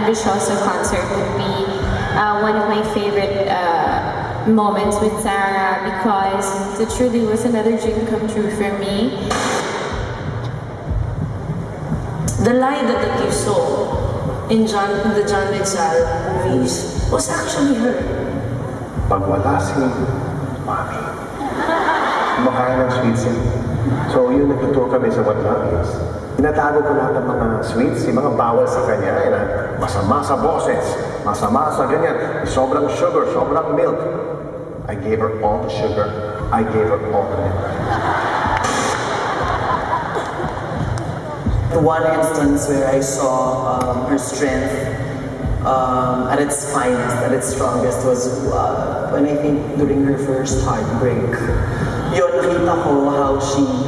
Ambisyoso concert would be one of my favorite moments with Sarah because it truly was another dream come true for me. The lie that you saw in the John and Sarah movies was actually her. Pag wala si Mami, kumakain ng sweets eh. So yun, nagtutur kami sa What Love Is. Tinatago ko lahat ng mga sweets, yung mga bawal sa kanya, masama sa boses, masama sa ganyan, sobrang sugar, sobrang milk. I gave her all the sugar, I gave her all the milk. The one instance where I saw her strength at its finest, at its strongest was when I think during her first heartbreak. Yun, nakita ko how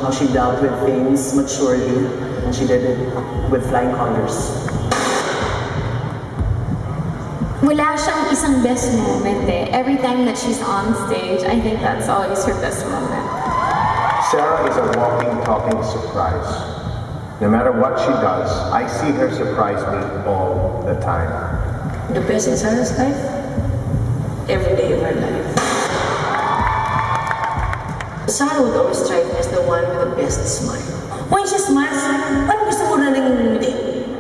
she dealt with things maturely, and she did it with flying colors. Wala siyang isang best moment eh. Every time that she's on stage, I think that's always her best moment. Sarah is a walking, talking surprise. No matter what she does, I see her surprise me all the time. The best in Sarah's life? Every day of her life. Sarah would always strike me as the one with the best smile. When she smiles, parang gusto mo na rin ngumiti.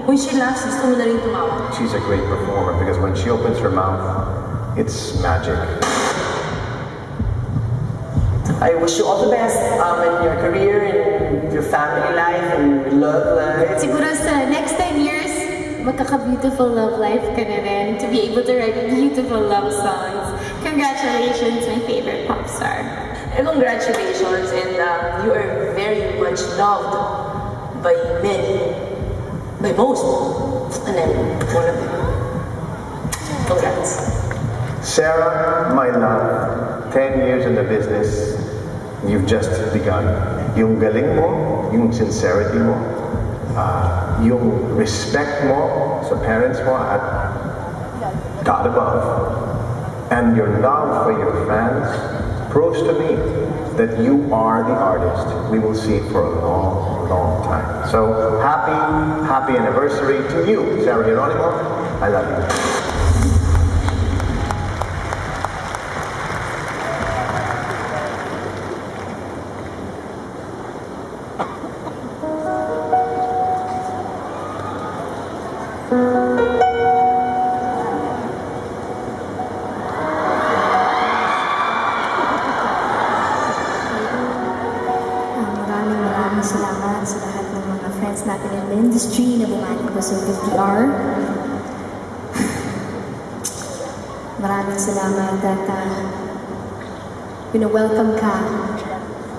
When she laughs, gusto mo na rin tumawa. She's a great performer because when she opens her mouth, it's magic. I wish you all the best in your career, in your family life, and your love life. Siguro sa next 10 years, magkaka-beautiful love life ka na rin to be able to write beautiful love songs. Congratulations, my favorite pop star. And congratulations, and you are very much loved by many, by most, and I'm one of them. Congrats. Sarah, my love, 10 years in the business, you've just begun. Yung galing mo, yung sincerity mo, yung respect mo sa parents mo at God above, and your love for your fans proves to me that you are the artist we will see for a long, long time. So happy anniversary to you, Sarah Geronimo. I love you. Maraming salamat sa lahat ng mga friends natin in the industry na bumati ko sa 50R. Maraming salamat at welcome ka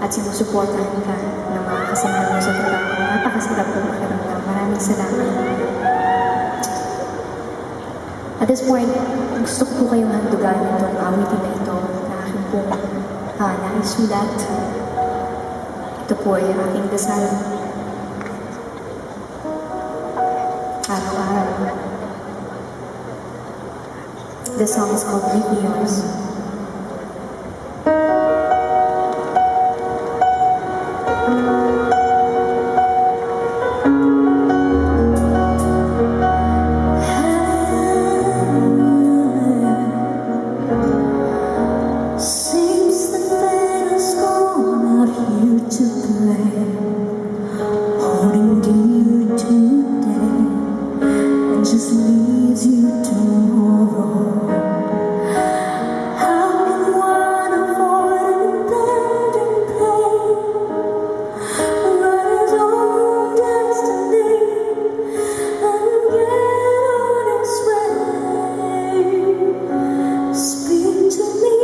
at sinusuportahan ka ng mga kasama mo sa trabaho. Napakasarap po makiramdam. Maraming salamat. At this point, gusto ko po kayong handugan itong awitin na ito na aking pong naisulat. Ito po ay aking dasal. Araw-araw. The song is called Make Me Yours. Just leaves you tomorrow. How can one avoid an impending pain? Run his own destiny and get on its way. Speak to me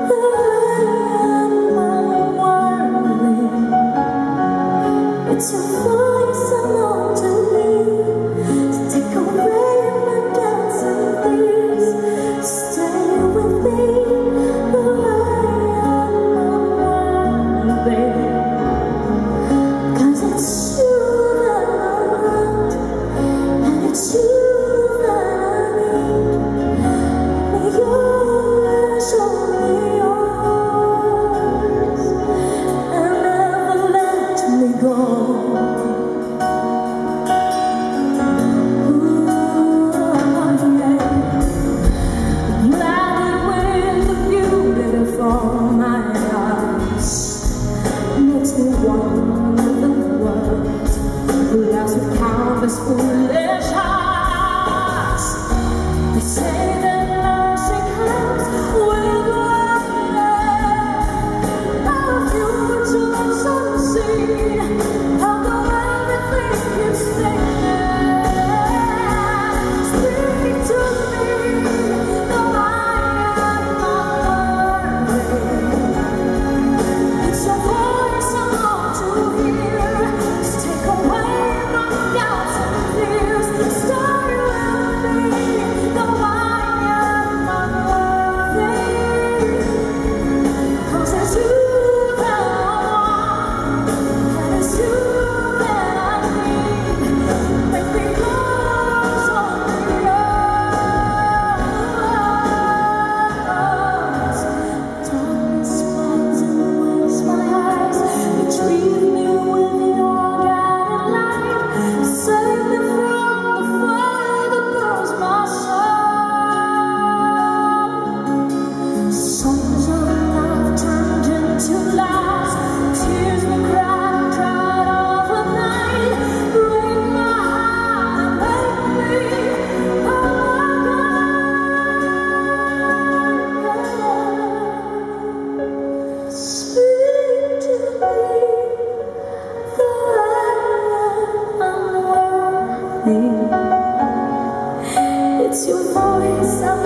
the way I'm unworldly. It's your voice I long to be. Take away my with foolish hearts. They say that mercy comes with waiting. Our future's unseen, although everything keeps fading. Speak to me, though I am not worthy. It's your voice I long to hear. Just take away my doubts and fears. Stay with me, though I am not worthy. 'Cause it's you that I want, and it's you that I need. Make me yours, only yours. Darkness finds and wakes my eyes. Retrieve me with your guiding light. Save me from the fire that burns my soul. Songs of love turned into lies. Tears we cried, cried all the night. Break my heart and make me speak to me, though I am unworthy. It's your voice I'm